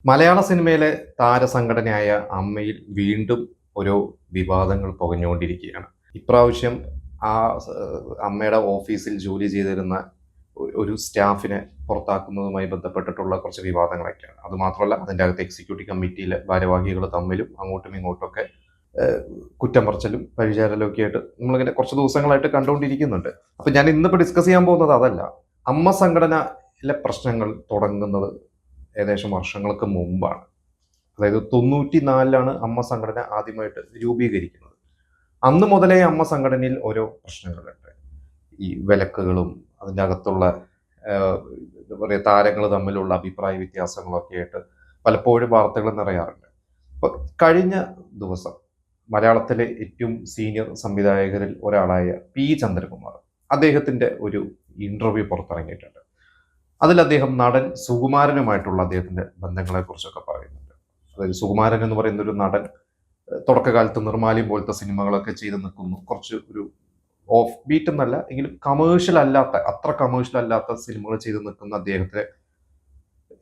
മലയാള സിനിമയിലെ താരസംഘടനയായ അമ്മയിൽ വീണ്ടും ഓരോ വിവാദങ്ങൾ പുകഞ്ഞുകൊണ്ടിരിക്കുകയാണ്. ഇപ്രാവശ്യം ആ സ അമ്മയുടെ ഓഫീസിൽ ജോലി ചെയ്തിരുന്ന ഒരു സ്റ്റാഫിനെ പുറത്താക്കുന്നതുമായി ബന്ധപ്പെട്ടിട്ടുള്ള കുറച്ച് വിവാദങ്ങളൊക്കെയാണ്. അതുമാത്രമല്ല അതിൻ്റെ അകത്ത് എക്സിക്യൂട്ടീവ് കമ്മിറ്റിയിലെ ഭാരവാഹികൾ തമ്മിലും അങ്ങോട്ടും ഇങ്ങോട്ടുമൊക്കെ കുറ്റം പറച്ചിലും പഴിചാരലും ഒക്കെ ആയിട്ട് നമ്മളിങ്ങനെ കുറച്ച് ദിവസങ്ങളായിട്ട് കണ്ടുകൊണ്ടിരിക്കുന്നുണ്ട്. അപ്പോൾ ഞാൻ ഇന്നിപ്പോൾ ഡിസ്കസ് ചെയ്യാൻ പോകുന്നത് അതല്ല. അമ്മ സംഘടനയിലെ പ്രശ്നങ്ങൾ തുടങ്ങുന്നത് ഏകദേശം വർഷങ്ങൾക്ക് മുമ്പാണ്. അതായത് 94-ലാണ് അമ്മ സംഘടന ആദ്യമായിട്ട് രൂപീകരിക്കുന്നത്. അന്ന് മുതലേ അമ്മ സംഘടനയിൽ ഓരോ പ്രശ്നങ്ങളുണ്ട്. ഈ വിലക്കുകളും അതിൻ്റെ അകത്തുള്ള എന്താ പറയുക താരങ്ങൾ തമ്മിലുള്ള അഭിപ്രായ വ്യത്യാസങ്ങളൊക്കെ ആയിട്ട് പലപ്പോഴും വാർത്തകൾ നിറയാറുണ്ട്. അപ്പോൾ കഴിഞ്ഞ ദിവസം മലയാളത്തിലെ ഏറ്റവും സീനിയർ സംവിധായകരിൽ ഒരാളായ പി ചന്ദ്രകുമാർ അദ്ദേഹത്തിൻ്റെ ഒരു ഇൻ്റർവ്യൂ പുറത്തിറങ്ങിയിട്ടുണ്ട്. അതിൽ അദ്ദേഹം നടൻ സുകുമാരനുമായിട്ടുള്ള അദ്ദേഹത്തിന്റെ ബന്ധങ്ങളെ കുറിച്ചൊക്കെ പറയുന്നുണ്ട്. അതായത് സുകുമാരൻ എന്ന് പറയുന്ന ഒരു നടൻ തുടക്കകാലത്ത് നിർമാല്യം പോലത്തെ സിനിമകളൊക്കെ ചെയ്ത് നിൽക്കുന്നു. കുറച്ച് ഒരു ഓഫ് ബീറ്റ് എന്നല്ല എങ്കിലും അത്ര കമേഴ്ഷ്യൽ അല്ലാത്ത സിനിമകൾ ചെയ്ത് നിൽക്കുന്ന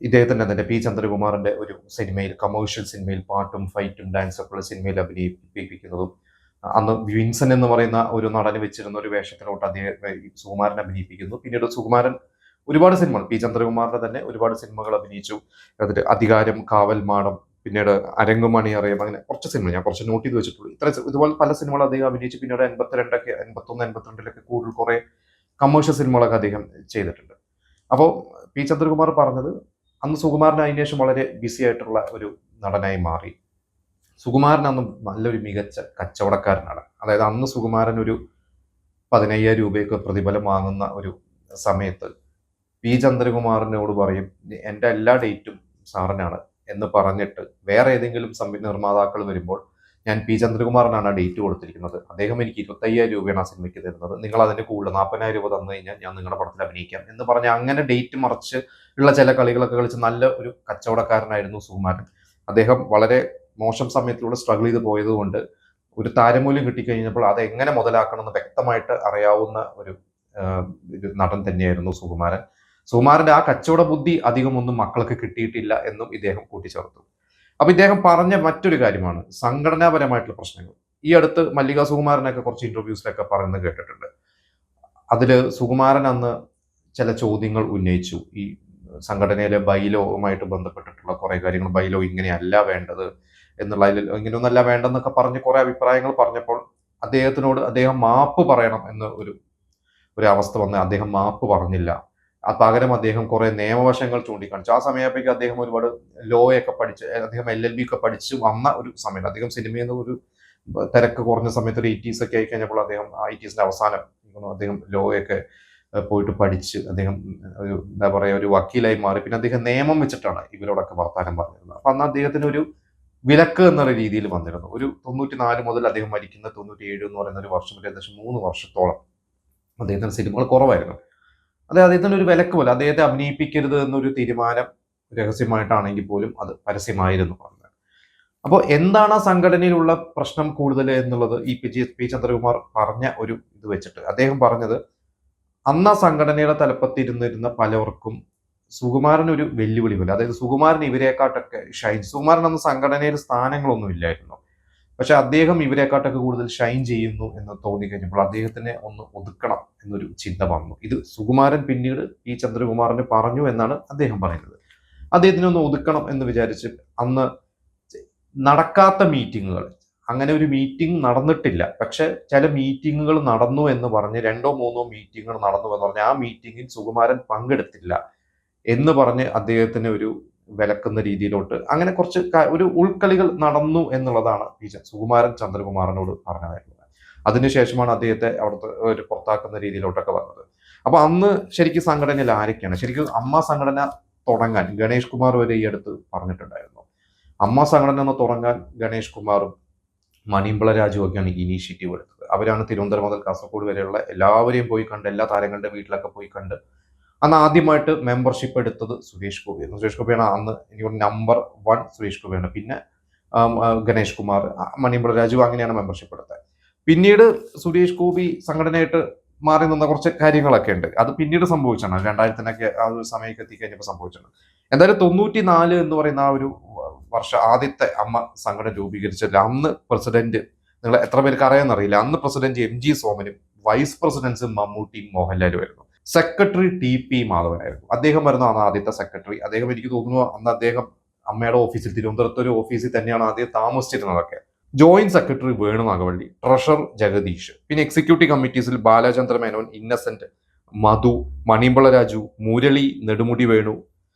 ഇദ്ദേഹത്തിന്റെ തന്നെ പി ചന്ദ്രകുമാറിന്റെ ഒരു സിനിമയിൽ കമേഴ്ഷ്യൽ സിനിമയിൽ പാട്ടും ഫൈറ്റും ഡാൻസൊക്കെ ഉള്ള സിനിമയിൽ അഭിനയിപ്പിക്കുന്നതും അന്ന് വിൻസൻ എന്ന് പറയുന്ന ഒരു നടന് വെച്ചിരുന്ന ഒരു വേഷത്തിലോട്ട് അദ്ദേഹം സുകുമാരൻ അഭിനയിപ്പിക്കുന്നു. പിന്നീട് സുകുമാരൻ ഒരുപാട് സിനിമകൾ പി ചന്ദ്രകുമാറിന്റെ തന്നെ ഒരുപാട് സിനിമകൾ അഭിനയിച്ചു. അതിൽ അധികാരം, കാവൽ മാടം, പിന്നീട് അരങ്ങുമണി അറിയാം, അങ്ങനെ കുറച്ച് സിനിമ ഞാൻ കുറച്ച് നോട്ട് ചെയ്ത് വെച്ചിട്ടുള്ളൂ. ഇതുപോലെ പല സിനിമകൾ അദ്ദേഹം അഭിനയിച്ചു. പിന്നീട് 81-82 കൂടുതൽ കുറെ കമേഴ്ഷ്യൽ സിനിമകളൊക്കെ അദ്ദേഹം ചെയ്തിട്ടുണ്ട്. അപ്പോൾ പി ചന്ദ്രകുമാർ പറഞ്ഞത് അന്ന് സുകുമാരൻ അതിന് ശേഷം വളരെ ബിസി ആയിട്ടുള്ള ഒരു നടനായി മാറി. സുകുമാരൻ അന്ന് നല്ലൊരു മികച്ച കച്ചവടക്കാരനാണ്. അതായത് അന്ന് സുകുമാരൻ ഒരു 15,000 രൂപയൊക്കെ പ്രതിഫലം വാങ്ങുന്ന ഒരു സമയത്ത് പി ചന്ദ്രകുമാറിനോട് പറയും എൻ്റെ എല്ലാ ഡേറ്റും സാറിനാണ് എന്ന് പറഞ്ഞിട്ട് വേറെ ഏതെങ്കിലും നിർമ്മാതാക്കൾ വരുമ്പോൾ ഞാൻ പി ചന്ദ്രകുമാറിനാണ് ആ ഡേറ്റ് കൊടുത്തിരിക്കുന്നത്, അദ്ദേഹം എനിക്ക് 25,000 രൂപയാണ് ആ സിനിമയ്ക്ക് തരുന്നത്, നിങ്ങൾ അതിന് കൂടുതൽ 40,000 രൂപ തന്നു കഴിഞ്ഞാൽ ഞാൻ നിങ്ങളുടെ പടത്തിൽ അഭിനയിക്കാം എന്ന് പറഞ്ഞ് അങ്ങനെ ഡേറ്റ് മറിച്ച് ഉള്ള ചില കളികളൊക്കെ കളിച്ച് നല്ല ഒരു കച്ചവടക്കാരനായിരുന്നു സുകുമാരൻ. അദ്ദേഹം വളരെ മോശം സമയത്തിലൂടെ സ്ട്രഗിൾ ചെയ്ത് പോയതുകൊണ്ട് ഒരു താരമൂല്യം കിട്ടിക്കഴിഞ്ഞപ്പോൾ അത് എങ്ങനെ മുതലാക്കണമെന്ന് വ്യക്തമായിട്ട് അറിയാവുന്ന ഒരു നടൻ തന്നെയായിരുന്നു സുകുമാരൻ. സുകുമാരന്റെ ആ കച്ചവട ബുദ്ധി അധികമൊന്നും മക്കൾക്ക് കിട്ടിയിട്ടില്ല എന്നും ഇദ്ദേഹം കൂട്ടിച്ചേർത്തു. അപ്പൊ ഇദ്ദേഹം പറഞ്ഞ മറ്റൊരു കാര്യമാണ് സംഘടനാപരമായിട്ടുള്ള പ്രശ്നങ്ങൾ. ഈ അടുത്ത് മല്ലിക സുകുമാരനൊക്കെ കുറച്ച് ഇന്റർവ്യൂസിലൊക്കെ പറയുന്നത് കേട്ടിട്ടുണ്ട്. അതില് സുകുമാരൻ അന്ന് ചില ചോദ്യങ്ങൾ ഉന്നയിച്ചു. ഈ സംഘടനയിലെ ബൈലോവുമായിട്ട് ബന്ധപ്പെട്ടിട്ടുള്ള കുറെ കാര്യങ്ങൾ, ബൈലോ ഇങ്ങനെയല്ല വേണ്ടത് എന്നുള്ളതിൽ ഇങ്ങനെയൊന്നല്ല വേണ്ടെന്നൊക്കെ പറഞ്ഞ് കുറെ അഭിപ്രായങ്ങൾ പറഞ്ഞപ്പോൾ അദ്ദേഹം മാപ്പ് പറയണം എന്ന് ഒരു അവസ്ഥ വന്ന് അദ്ദേഹം മാപ്പ് പറഞ്ഞില്ല. പകരം അദ്ദേഹം കുറെ നിയമവശങ്ങൾ ചൂണ്ടിക്കാണിച്ചു. ആ സമയത്തേക്ക് അദ്ദേഹം ഒരുപാട് ലോ ഒക്കെ പഠിച്ച് അദ്ദേഹം LLB ഒക്കെ പഠിച്ച് വന്ന ഒരു സമയത്ത് അദ്ദേഹം സിനിമയിൽ നിന്ന് ഒരു തിരക്ക് കുറഞ്ഞ സമയത്ത് ഒരു 80s ഒക്കെ ആയി കഴിഞ്ഞപ്പോൾ അദ്ദേഹം 80s അവസാനം അദ്ദേഹം ലോ ഒക്കെ പോയിട്ട് പഠിച്ച് അദ്ദേഹം ഒരു എന്താ പറയുക ഒരു വക്കീലായി മാറി. പിന്നെ അദ്ദേഹം നിയമം വെച്ചിട്ടാണ് ഇവരോടൊക്കെ വർത്താനം പറഞ്ഞിരുന്നത്. അപ്പൊ അന്ന് അദ്ദേഹത്തിന് ഒരു വിലക്ക് എന്നുള്ള രീതിയിൽ വന്നിരുന്നു. ഒരു 94 മുതൽ അദ്ദേഹം മരിക്കുന്ന 97 എന്ന് പറയുന്ന ഒരു വർഷം വരെ ഏകദേശം 3 വർഷത്തോളം അദ്ദേഹത്തിന് സിനിമകൾ കുറവായിരുന്നു. അദ്ദേഹത്തിന് ഒരു വിലക്ക് പോലെ അദ്ദേഹത്തെ അഭിനയിപ്പിക്കരുത് എന്നൊരു തീരുമാനം രഹസ്യമായിട്ടാണെങ്കിൽ പോലും അത് പരസ്യമായിരുന്നു പറഞ്ഞത്. അപ്പോൾ എന്താണ് ആ സംഘടനയിലുള്ള പ്രശ്നം കൂടുതൽ എന്നുള്ളത് ഈ പി ചന്ദ്രകുമാർ പറഞ്ഞ ഒരു ഇത് വെച്ചിട്ട് അദ്ദേഹം പറഞ്ഞത് അന്ന് ആ സംഘടനയുടെ തലപ്പത്തിരുന്നിരുന്ന പലർക്കും സുകുമാരൻ ഒരു വെല്ലുവിളി പോലെ, അതായത് സുകുമാരൻ ഇവരെക്കാട്ടൊക്കെ സുകുമാരൻ അന്ന് സംഘടനയിൽ സ്ഥാനങ്ങളൊന്നും ഇല്ലായിരുന്നു, പക്ഷെ അദ്ദേഹം ഇവരെക്കാട്ടൊക്കെ കൂടുതൽ ഷൈൻ ചെയ്യുന്നു എന്ന് തോന്നിക്കഴിഞ്ഞപ്പോൾ അദ്ദേഹത്തിനെ ഒന്ന് ഒതുക്കണം എന്നൊരു ചിന്ത വന്നു. ഇത് സുകുമാരൻ പിന്നീട് ഈ ചന്ദ്രകുമാറിന് പറഞ്ഞു എന്നാണ് അദ്ദേഹം പറയുന്നത്. അദ്ദേഹത്തിനെ ഒന്ന് ഒതുക്കണം എന്ന് വിചാരിച്ച് അന്ന് നടക്കാത്ത മീറ്റിങ്ങുകൾ, അങ്ങനെ ഒരു മീറ്റിംഗ് നടന്നിട്ടില്ല, പക്ഷെ ചില മീറ്റിങ്ങുകൾ നടന്നു എന്ന് പറഞ്ഞ് 2-3 മീറ്റിങ്ങുകൾ നടന്നു എന്ന് പറഞ്ഞ് ആ മീറ്റിങ്ങിൽ സുകുമാരൻ പങ്കെടുത്തില്ല എന്ന് പറഞ്ഞ് അദ്ദേഹത്തിന് ഒരു വിലക്കുന്ന രീതിയിലോട്ട് അങ്ങനെ കുറച്ച് ഒരു ഉൾക്കളികൾ നടന്നു എന്നുള്ളതാണ് സുകുമാരൻ ചന്ദ്രകുമാറിനോട് പറഞ്ഞതായിട്ടുള്ളത്. അതിനുശേഷമാണ് അദ്ദേഹത്തെ അവിടുത്തെ ഒരു പുറത്താക്കുന്ന രീതിയിലോട്ടൊക്കെ വന്നത്. അപ്പൊ അന്ന് ശരിക്കും സംഘടനയിൽ ആരൊക്കെയാണ് ശരിക്കും അമ്മ സംഘടന തുടങ്ങാൻ ഗണേഷ് കുമാർ വരെ ഈ അടുത്ത് പറഞ്ഞിട്ടുണ്ടായിരുന്നു. അമ്മ സംഘടന ഒന്ന് തുടങ്ങാൻ ഗണേഷ് കുമാറും മണിയമ്പള രാജുവൊക്കെയാണ് ഇനീഷ്യേറ്റീവ് എടുത്തത്. അവരാണ് തിരുവനന്തപുരം മുതൽ കാസർഗോഡ് വരെയുള്ള എല്ലാവരെയും പോയി കണ്ട്, എല്ലാ താരങ്ങളുടെ വീട്ടിലൊക്കെ പോയി കണ്ട് അന്ന് ആദ്യമായിട്ട് മെമ്പർഷിപ്പ് എടുത്തത് സുരേഷ് ഗോപിയായിരുന്നു. സുരേഷ് ഗോപിയാണ് അന്ന് എനിക്ക് നമ്പർ 1 സുരേഷ് ഗോപിയാണ്. പിന്നെ ഗണേഷ് കുമാർ, മണിയമ്പള രാജു, അങ്ങനെയാണ് മെമ്പർഷിപ്പ് എടുത്തത്. പിന്നീട് സുരേഷ് ഗോപി സംഘടനയായിട്ട് മാറി നിന്ന കുറച്ച് കാര്യങ്ങളൊക്കെ ഉണ്ട്. അത് പിന്നീട് സംഭവിച്ചാണ് 2000-നൊക്കെ ആ ഒരു സമയമൊക്കെ എത്തിക്കഴിഞ്ഞപ്പോൾ സംഭവിച്ചാണ്. എന്തായാലും 94 എന്ന് പറയുന്ന ആ ഒരു വർഷം ആദ്യത്തെ അമ്മ സംഘടന രൂപീകരിച്ചതിൽ അന്ന് പ്രസിഡന്റ്, നിങ്ങൾ എത്ര പേർക്ക് അറിയാമെന്നറിയില്ല, അന്ന് പ്രസിഡന്റ് MG സോമനും വൈസ് പ്രസിഡൻസ് മമ്മൂട്ടിയും മോഹൻലാലും ആയിരുന്നു. Secretary TP മാധവനായിരുന്നു. അദ്ദേഹം വരുന്ന അന്ന് ആദ്യത്തെ സെക്രട്ടറി. അദ്ദേഹം എനിക്ക് തോന്നുന്നു അന്ന് അദ്ദേഹം അമ്മയുടെ ഓഫീസിൽ, തിരുവനന്തപുരത്ത് ഒരു ഓഫീസിൽ തന്നെയാണ് ആദ്യം താമസിച്ചിരുന്നതൊക്കെ. Joint secretary Venu Nagavally, treasurer Jagadish, പിന്നെ എക്സിക്യൂട്ടീവ് കമ്മിറ്റീസിൽ ബാലചന്ദ്ര മേനോൻ, ഇന്നസെന്റ്, മധു, മണിമ്പള രാജു, മുരളി, നെടുമുടി വേണു,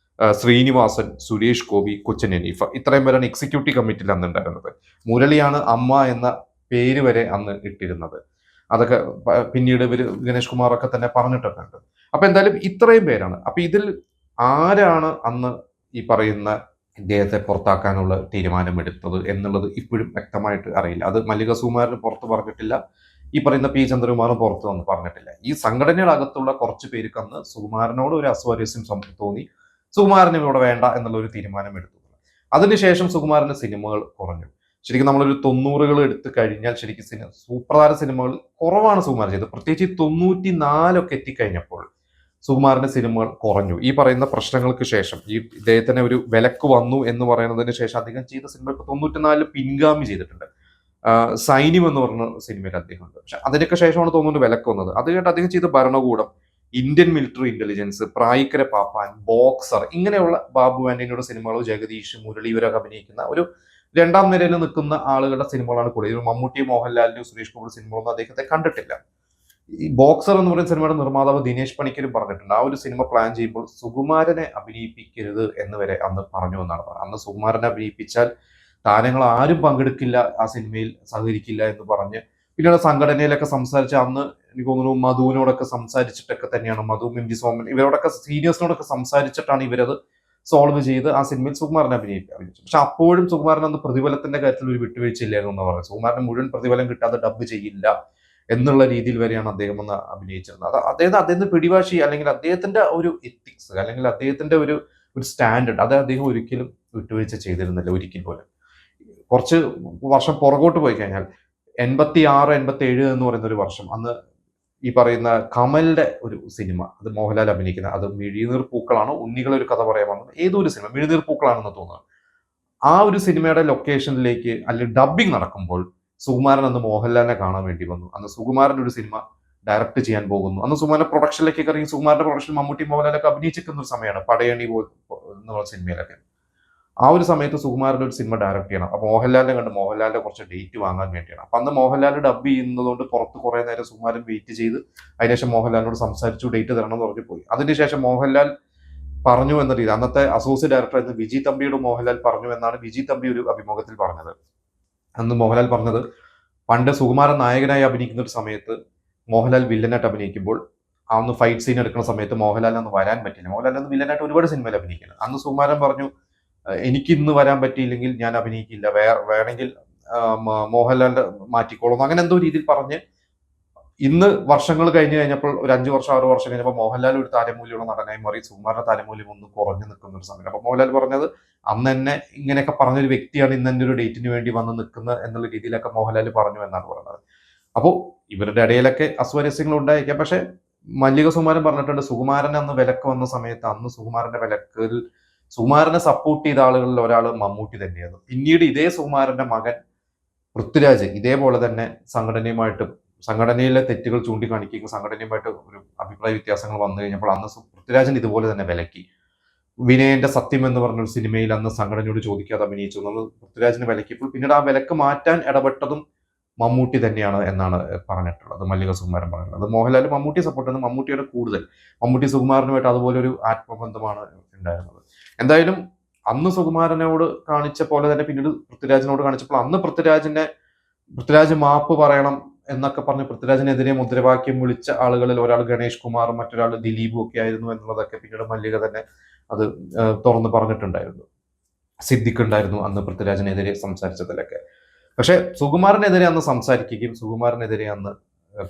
ശ്രീനിവാസൻ, സുരേഷ് ഗോപി, കൊച്ചൻ അനീഫ, ഇത്രയും പേരാണ് എക്സിക്യൂട്ടീവ് കമ്മിറ്റിയിൽ അന്ന് ഉണ്ടായിരുന്നത്. മുരളിയാണ് അമ്മ എന്ന പേര് വരെ അന്ന് ഇട്ടിരുന്നത്. അതൊക്കെ പിന്നീട് ഇവര് ഗണേഷ് കുമാറൊക്കെ തന്നെ പറഞ്ഞിട്ടൊക്കെ ഉണ്ട്. അപ്പൊ എന്തായാലും ഇത്രയും പേരാണ്. അപ്പൊ ഇതിൽ ആരാണ് അന്ന് ഈ പറയുന്ന ഇദ്ദേഹത്തെ പുറത്താക്കാനുള്ള തീരുമാനമെടുത്തത് എന്നുള്ളത് ഇപ്പോഴും വ്യക്തമായിട്ട് അറിയില്ല. അത് മല്ലിക സുകുമാരന് പുറത്ത് പറഞ്ഞിട്ടില്ല, ഈ പറയുന്ന P ചന്ദ്രകുമാറും പുറത്ത് വന്ന് പറഞ്ഞിട്ടില്ല. ഈ സംഘടനയുടെ അകത്തുള്ള കുറച്ച് പേർക്ക് അന്ന് സുകുമാരനോട് ഒരു അസ്വാരസ്യം തോന്നി, സുകുമാരന് ഇവിടെ വേണ്ട എന്നുള്ള ഒരു തീരുമാനം എടുത്തു. അതിനുശേഷം സുകുമാരന്റെ സിനിമകൾ കുറഞ്ഞു. ശരിക്കും നമ്മളൊരു 90-കൾ എടുത്തു കഴിഞ്ഞാൽ ശരിക്കും സൂപ്രധാന സിനിമകൾ കുറവാണ് സുകുമാരൻ ചെയ്തത്. പ്രത്യേകിച്ച് 94 എത്തിക്കഴിഞ്ഞപ്പോൾ സുകുമാരന്റെ സിനിമകൾ കുറഞ്ഞു. ഈ പറയുന്ന പ്രശ്നങ്ങൾക്ക് ശേഷം, ഈ ഇദ്ദേഹത്തിന് ഒരു വിലക്ക് വന്നു എന്ന് പറയുന്നതിന് ശേഷം അദ്ദേഹം ചെയ്ത സിനിമ ഇപ്പൊ 94 പിൻഗാമി ചെയ്തിട്ടുണ്ട്. സൈന്യം എന്ന് പറഞ്ഞ സിനിമയിൽ അദ്ദേഹം ഉണ്ട്. പക്ഷെ അതിനൊക്കെ ശേഷമാണ് തോന്നുന്നത് വിലക്ക് വന്നത്. അത് കേട്ട് അദ്ദേഹം ചെയ്ത ഭരണകൂടം, Indian military intelligence, Prayikkara Pappan, Boxer, ഇങ്ങനെയുള്ള ബാബു ആന്റണിയുടെ സിനിമകളോ ജഗദീഷ്, മുരളി ഇവരൊക്കെ അഭിനയിക്കുന്ന ഒരു രണ്ടാം നിരയിൽ നിൽക്കുന്ന ആളുകളുടെ സിനിമകളാണ് കൂടുതൽ. മമ്മൂട്ടി, മോഹൻലാലിന്റെയും സുരേഷ് ഗോപി സിനിമകളൊന്നും അദ്ദേഹത്തെ കണ്ടിട്ടില്ല. ഈ ബോക്സർ എന്ന് പറയുന്ന സിനിമയുടെ നിർമ്മാതാവ് ദിനേശ് പണിക്കരും പറഞ്ഞിട്ടുണ്ട്, ആ ഒരു സിനിമ പ്ലാൻ ചെയ്യുമ്പോൾ സുകുമാരനെ അഭിനയിപ്പിക്കരുത് എന്ന് വരെ അന്ന് പറഞ്ഞു എന്നാണ് പറഞ്ഞത്. അന്ന് സുകുമാരനെ അഭിനയിപ്പിച്ചാൽ താരങ്ങൾ ആരും പങ്കെടുക്കില്ല, ആ സിനിമയിൽ സഹകരിക്കില്ല എന്ന് പറഞ്ഞ് പിന്നീട് സംഘടനയിലൊക്കെ സംസാരിച്ച് അന്ന് എനിക്ക് തോന്നുന്നു മധുവിനോടൊക്കെ സംസാരിച്ചിട്ടൊക്കെ തന്നെയാണ്, മധു, MG സോമൻ ഇവരോടൊക്കെ സീനിയേഴ്സിനോടൊക്കെ സംസാരിച്ചിട്ടാണ് ഇവരത് സോൾവ് ചെയ്ത് ആ സിനിമയിൽ സുകുമാരനെ അഭിനയിച്ചു. പക്ഷെ അപ്പോഴും സുകുമാരൻ അന്ന് പ്രതിഫലത്തിന്റെ കാര്യത്തിൽ ഒരു വിട്ടുവീഴ്ചയില്ലായിരുന്നു എന്ന് പറഞ്ഞു. സുകുമാരന് മുഴുവൻ പ്രതിഫലം കിട്ടാതെ ഡബ് ചെയ്യില്ല എന്നുള്ള രീതിയിൽ വരെയാണ് അദ്ദേഹം ഒന്ന് അഭിനയിച്ചിരുന്നത്. അദ്ദേഹത്തിന്റെ പിടിവാശി, അല്ലെങ്കിൽ അദ്ദേഹത്തിന്റെ ഒരു എത്തിക്സ്, അല്ലെങ്കിൽ അദ്ദേഹത്തിന്റെ ഒരു സ്റ്റാൻഡേർഡ്, അത് അദ്ദേഹം ഒരിക്കലും വിട്ടുവീഴ്ച ചെയ്തിരുന്നില്ല, ഒരിക്കൽ പോലും. കുറച്ച് വർഷം പുറകോട്ട് പോയി കഴിഞ്ഞാൽ 86, 87 എന്ന് പറയുന്ന ഒരു വർഷം, അന്ന് ഈ പറയുന്ന കമലിന്റെ ഒരു സിനിമ, അത് മോഹൻലാൽ അഭിനയിക്കുന്ന, അത് മിഴിനീർ പൂക്കളാണോ, ഉണ്ണികളെ ഒരു കഥ പറയാൻ വന്നത്, ഏതോ ഒരു സിനിമ, മിഴിനീർ പൂക്കളാണെന്ന് തോന്നുന്നു. ആ ഒരു സിനിമയുടെ ലൊക്കേഷനിലേക്ക് അല്ലെങ്കിൽ ഡബ്ബിംഗ് നടക്കുമ്പോൾ സുകുമാരൻ അന്ന് മോഹൻലാലിനെ കാണാൻ വേണ്ടി വന്നു. അന്ന് സുകുമാരൻ ഒരു സിനിമ ഡയറക്ട് ചെയ്യാൻ പോകുന്നു. അന്ന് സുകുമാരൻ പ്രൊഡക്ഷനിലേക്ക് ഇറങ്ങി. സുകുമാരന്റെ പ്രൊഡക്ഷൻ മമ്മൂട്ടി, മോഹൻലാലൊക്കെ അഭിനയിച്ചിരിക്കുന്ന ഒരു സമയമാണ്, പടയണി എന്നുള്ള സിനിമയിലൊക്കെ. ആ ഒരു സമയത്ത് സുകുമാരൻ്റെ ഒരു സിനിമ ഡയറക്ട് ചെയ്യണം. അപ്പൊ മോഹൻലാലിനെ കണ്ട് മോഹൻലാലിന്റെ കുറച്ച് ഡേറ്റ് വാങ്ങാൻ വേണ്ടിയാണ്. അപ്പൊ അന്ന് മോഹൻലാൽ ഡബ് ചെയ്യുന്നതുകൊണ്ട് പുറത്ത് കുറെ നേരം സുകുമാരൻ വെയിറ്റ് ചെയ്ത് അതിനുശേഷം മോഹൻലാലിനോട് സംസാരിച്ചു, ഡേറ്റ് തരണം എന്ന് പറഞ്ഞു പോയി. അതിനുശേഷം മോഹൻലാൽ പറഞ്ഞു എന്ന രീതി, അന്നത്തെ അസോസിയേറ്റ് ഡയറക്ടർ ആയിരുന്ന വിജി തമ്പിയോട് മോഹൻലാൽ പറഞ്ഞു എന്നാണ് വിജി തമ്പി ഒരു അഭിമുഖത്തിൽ പറഞ്ഞത്. അന്ന് മോഹൻലാൽ പറഞ്ഞത്, പണ്ട് സുകുമാരൻ നായകനായി അഭിനയിക്കുന്ന ഒരു സമയത്ത് മോഹൻലാൽ വില്ലനായിട്ട് അഭിനയിക്കുമ്പോൾ അന്ന് ഫൈറ്റ് സീൻ എടുക്കുന്ന സമയത്ത് മോഹൻലാലിന് അന്ന് വരാൻ പറ്റില്ല. മോഹൻലാൽ അന്ന് വില്ലനായിട്ട് ഒരുപാട് സിനിമയിൽ അഭിനയിക്കുന്നത്. അന്ന് സുകുമാരൻ പറഞ്ഞു, എനിക്ക് ഇന്ന് വരാൻ പറ്റിയില്ലെങ്കിൽ ഞാൻ അഭിനയിക്കില്ല, വേണമെങ്കിൽ മോഹൻലാലിന്റെ മാറ്റിക്കോളും, അങ്ങനെ എന്തോ രീതിയിൽ പറഞ്ഞ് ഇന്ന് വർഷങ്ങൾ കഴിഞ്ഞപ്പോൾ ഒരു 5 വർഷം 6 വർഷം കഴിഞ്ഞപ്പോൾ മോഹൻലാൽ ഒരു താരമൂല്യമുള്ള നടനായി മാറി, സുകുമാരന്റെ താരമൂല്യം ഒന്ന് കുറഞ്ഞു നിൽക്കുന്ന ഒരു സമയം. അപ്പൊ മോഹൻലാൽ പറഞ്ഞത്, അന്ന് എന്നെ ഇങ്ങനെയൊക്കെ പറഞ്ഞൊരു വ്യക്തിയാണ് ഇന്ന് എന്റെ ഒരു ഡേറ്റിന് വേണ്ടി വന്ന് നിൽക്കുന്നത് എന്നുള്ള രീതിയിലൊക്കെ മോഹൻലാൽ പറഞ്ഞു എന്നാണ് പറയുന്നത്. അപ്പോൾ ഇവരുടെ ഇടയിലൊക്കെ അസ്വാരസ്യങ്ങൾ ഉണ്ടായിരിക്കാം. പക്ഷെ മല്ലിക സുകുമാരൻ പറഞ്ഞിട്ടുണ്ട്, സുകുമാരൻ അന്ന് വിലക്ക് വന്ന സമയത്ത് അന്ന് സുകുമാരന്റെ വിലക്കിൽ സുകുമാരനെ സപ്പോർട്ട് ചെയ്ത ആളുകളിൽ ഒരാൾ മമ്മൂട്ടി തന്നെയായിരുന്നു. പിന്നീട് ഇതേ സുകുമാരന്റെ മകൻ പൃഥ്വിരാജ് ഇതേപോലെ തന്നെ സംഘടനയിലെ തെറ്റുകൾ ചൂണ്ടിക്കാണിക്കുകയും സംഘടനയുമായിട്ട് ഒരു അഭിപ്രായ വ്യത്യാസങ്ങൾ വന്നു കഴിഞ്ഞപ്പോൾ അന്ന് പൃഥ്വിരാജൻ ഇതുപോലെ തന്നെ വിലക്കി. വിനയന്റെ സത്യം എന്ന് പറഞ്ഞൊരു സിനിമയിൽ അന്ന് സംഘടനയോട് ചോദിക്കാതെ അഭിനയിച്ചു എന്നുള്ളത് പൃഥ്വിരാജിന് വിലക്കിയപ്പോൾ പിന്നീട് ആ വിലക്ക് മാറ്റാൻ ഇടപെട്ടതും മമ്മൂട്ടി തന്നെയാണ് എന്നാണ് പറഞ്ഞിട്ടുള്ളത്, മല്ലിക സുകുമാരൻ പറഞ്ഞിട്ടുള്ളത്. അത് മോഹൻലാൽ മമ്മൂട്ടിയെ സപ്പോർട്ട് ചെയ്യുന്നത് മമ്മൂട്ടിയുടെ കൂടുതൽ, മമ്മൂട്ടി സുകുമാരനുമായിട്ട് അതുപോലെ ഒരു ആത്മബന്ധമാണ് ഉണ്ടായിരുന്നത്. എന്തായാലും അന്ന് സുകുമാരനോട് കാണിച്ച പോലെ തന്നെ പിന്നീട് പൃഥ്വിരാജിനോട് കാണിച്ചപ്പോൾ അന്ന് പൃഥ്വിരാജ് മാപ്പ് പറയണം എന്നൊക്കെ പറഞ്ഞ് പൃഥ്വിരാജിനെതിരെ മുദ്രാവാക്യം വിളിച്ച ആളുകളിൽ ഒരാൾ ഗണേഷ് കുമാറും മറ്റൊരാൾ ദിലീപും ഒക്കെ ആയിരുന്നു എന്നുള്ളതൊക്കെ പിന്നീട് മല്ലിക തന്നെ അത് തുറന്ന് പറഞ്ഞിട്ടുണ്ടായിരുന്നു. സിദ്ദിഖ് ഉണ്ടായിരുന്നു അന്ന് പൃഥ്വിരാജിനെതിരെ സംസാരിച്ചതിലൊക്കെ. പക്ഷെ സുകുമാരനെതിരെ അന്ന് സംസാരിക്കുകയും സുകുമാരനെതിരെ അന്ന്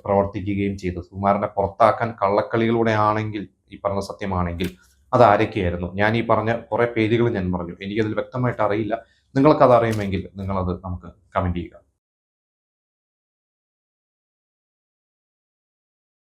പ്രവർത്തിക്കുകയും ചെയ്തു. സുകുമാരനെ പുറത്താക്കാൻ കള്ളക്കളികളുടെ ആണെങ്കിൽ, ഈ പറഞ്ഞ സത്യമാണെങ്കിൽ അത് ആരൊക്കെയായിരുന്നു? ഞാൻ ഈ പറഞ്ഞ കുറെ പേരുകൾ ഞാൻ പറഞ്ഞു, എനിക്കതിൽ വ്യക്തമായിട്ട് അറിയില്ല. നിങ്ങൾക്കത് അറിയുമെങ്കിൽ നിങ്ങളത് നമുക്ക് കമന്റ് ചെയ്യുക.